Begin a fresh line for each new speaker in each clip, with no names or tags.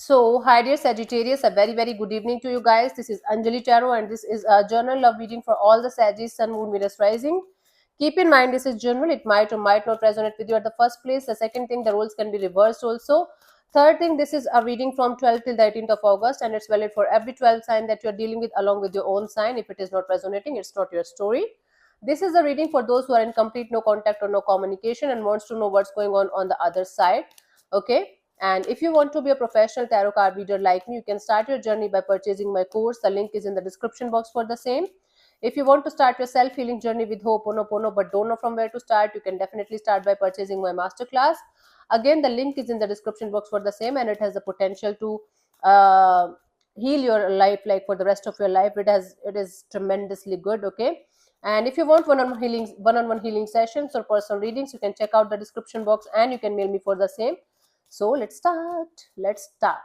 Hi dear Sagittarius, a very very good evening to you guys. This is Anjali Tarot, and this is a journal love reading for all the Sagittarius, Sun, Moon, Venus, Rising. Keep in mind this is general; it might or might not resonate with you at the first place. The second thing, the roles can be reversed also. Third thing, this is a reading from 12th till the 18th of August, and it's valid for every 12 sign that you're dealing with, along with your own sign. If it is not resonating, it's not your story. This is a reading for those who are in complete no contact or no communication and wants to know what's going on the other side. Okay, and if you want to be a professional tarot card reader like me, you can start your journey by purchasing my course. The link is in the description box for the same. If you want to start your self healing journey with Ho'oponopono but don't know from where to start, you can definitely start by purchasing my masterclass. Again, the link is in the description box for the same, and it has the potential to heal your life like for the rest of your life. It is tremendously good. Okay, and if you want one-on-one healing sessions or personal readings, you can check out the description box and you can mail me for the same. So let's start. Let's start.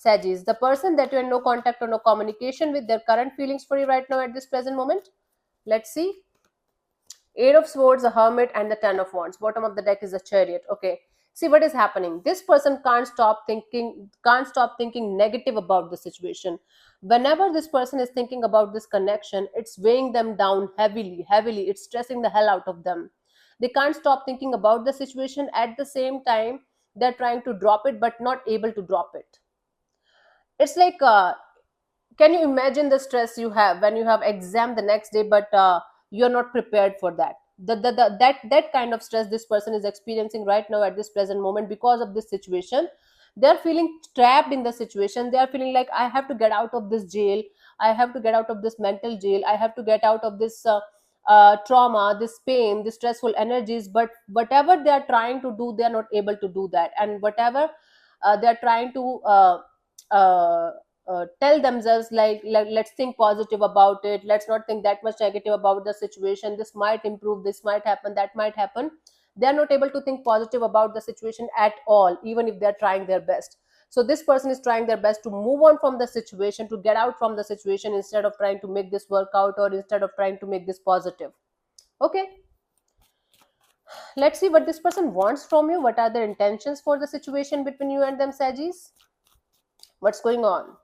Sagis, the person that you're in no contact or no communication with, their current feelings for you right now at this present moment. Let's see. Eight of Swords, a Hermit, and the Ten of Wands. Bottom of the deck is a Chariot. Okay. See what is happening. This person can't stop thinking negative about the situation. Whenever this person is thinking about this connection, it's weighing them down heavily, heavily. It's stressing the hell out of them. They can't stop thinking about the situation. At the same time, they're trying to drop it, but not able to drop it. It's like can you imagine the stress you have when you have exam the next day, but you're not prepared for that. That kind of stress this person is experiencing right now at this present moment because of this situation. They're feeling trapped in the situation. They are feeling like, I have to get out of this jail, I have to get out of this mental jail, I have to get out of this trauma, this pain, this stressful energies. But whatever they are trying to do, they are not able to do that. And whatever they are trying to uh, tell themselves, like let's think positive about it, let's not think that much negative about the situation, this might improve, this might happen, that might happen. They are not able to think positive about the situation at all, even if they are trying their best. So this person is trying their best to move on from the situation, to get out from the situation, instead of trying to make this work out, or instead of trying to make this positive. Okay, let's see what this person wants from you. What are their intentions for the situation between you and them, Sagis? What's going on?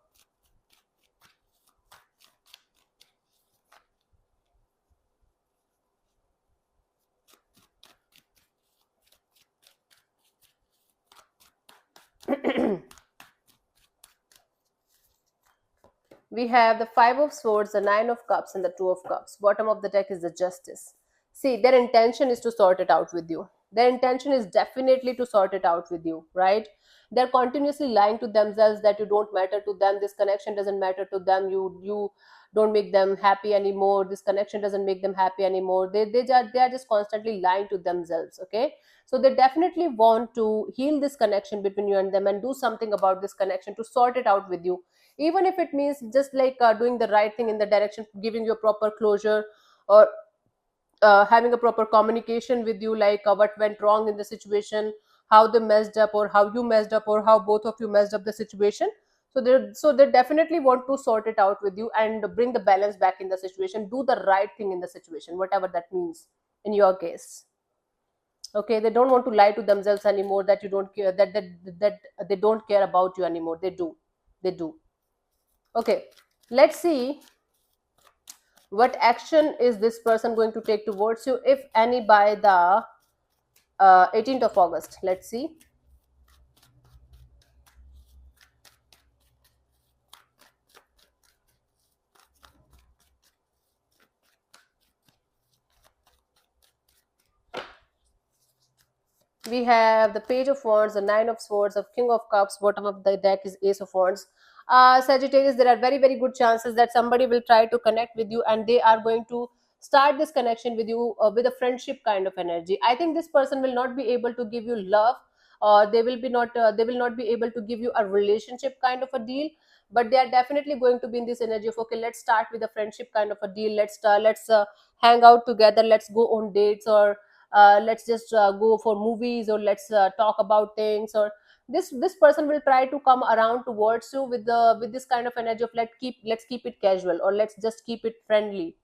We have the Five of Swords, the Nine of Cups, and the Two of Cups. Bottom of the deck is the Justice. See, their intention is to sort it out with you. Their intention is definitely to sort it out with you, right? They're continuously lying to themselves that you don't matter to them. This connection doesn't matter to them. You don't make them happy anymore. This connection doesn't make them happy anymore. They are just constantly lying to themselves. Okay, so they definitely want to heal this connection between you and them and do something about this connection to sort it out with you, even if it means just like doing the right thing in the direction, giving you a proper closure, or having a proper communication with you, like what went wrong in the situation, how they messed up, or how you messed up, or how both of you messed up the situation. So they definitely want to sort it out with you and bring the balance back in the situation, do the right thing in the situation, whatever that means in your case. Okay, they don't want to lie to themselves anymore, that you don't care, that they don't care about you anymore. They do. Okay, let's see what action is this person going to take towards you, if any, by the 18th of August. Let's see. We have the Page of Wands, the Nine of Swords, of King of Cups. Bottom of the deck is Ace of Wands. Sagittarius, there are very very good chances that somebody will try to connect with you, and they are going to start this connection with you with a friendship kind of energy. I think this person will not be able to give you love, or they will not be able to give you a relationship kind of a deal, but they are definitely going to be in this energy of, okay, let's start with a friendship kind of a deal. Let's hang out together, let's go on dates, or let's just go for movies, or let's talk about things. Or this person will try to come around towards you with this kind of energy of, let's keep it casual, or let's just keep it friendly.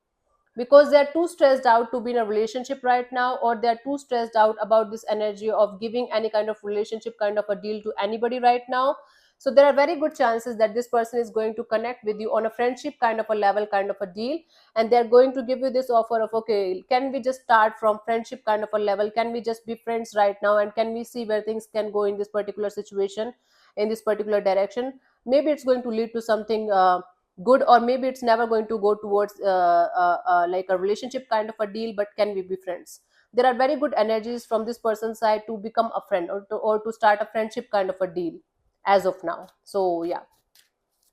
because they are too stressed out to be in a relationship right now, or they are too stressed out about this energy of giving any kind of relationship kind of a deal to anybody right now. So there are very good chances that this person is going to connect with you on a friendship kind of a level, kind of a deal, and they're going to give you this offer of, okay, can we just start from friendship kind of a level, can we just be friends right now, and can we see where things can go in this particular situation, in this particular direction. Maybe it's going to lead to something good, or maybe it's never going to go towards like a relationship kind of a deal, but can we be friends? There are very good energies from this person's side to become a friend, or to start a friendship kind of a deal as of now. So yeah,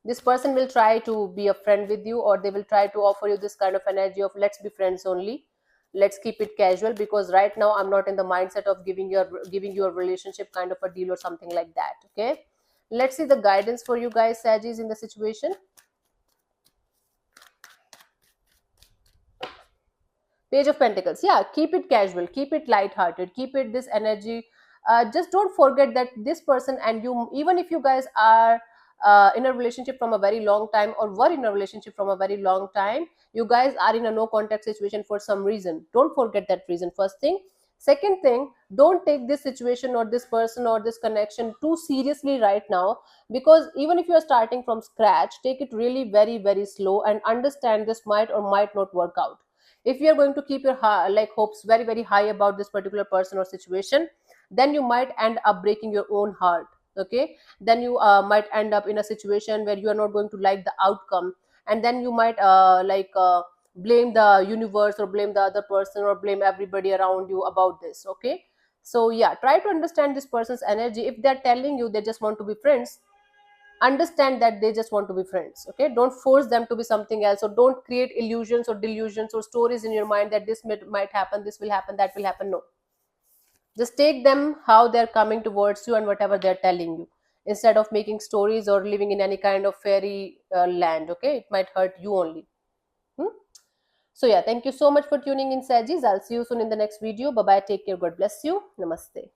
this person will try to be a friend with you, or they will try to offer you this kind of energy of, let's be friends only, let's keep it casual, because right now I'm not in the mindset of giving you a relationship kind of a deal or something like that. Okay, let's see the guidance for you guys, Sagis, in the situation. Page of Pentacles. Yeah, keep it casual, keep it light-hearted, keep it this energy. Just don't forget that this person and you, even if you guys are in a relationship from a very long time, or were in a relationship from a very long time, you guys are in a no contact situation for some reason. Don't forget that reason, first thing. Second thing, don't take this situation or this person or this connection too seriously right now, because even if you are starting from scratch, take it really very, very slow and understand this might or might not work out. If you are going to keep your like hopes very, very high about this particular person or situation, then you might end up breaking your own heart. Okay, then you might end up in a situation where you are not going to like the outcome, and then you might blame the universe, or blame the other person, or blame everybody around you about this. Okay, so yeah, try to understand this person's energy. If they're telling you they just want to be friends, understand that they just want to be friends. Okay, don't force them to be something else, or don't create illusions or delusions or stories in your mind that this might happen, this will happen, that will happen. No, just take them how they're coming towards you and whatever they're telling you, instead of making stories or living in any kind of fairy land. Okay, it might hurt you only. Hmm? So yeah, thank you so much for tuning in, Sajis. I'll see you soon in the next video. Bye bye, take care, God bless you, namaste.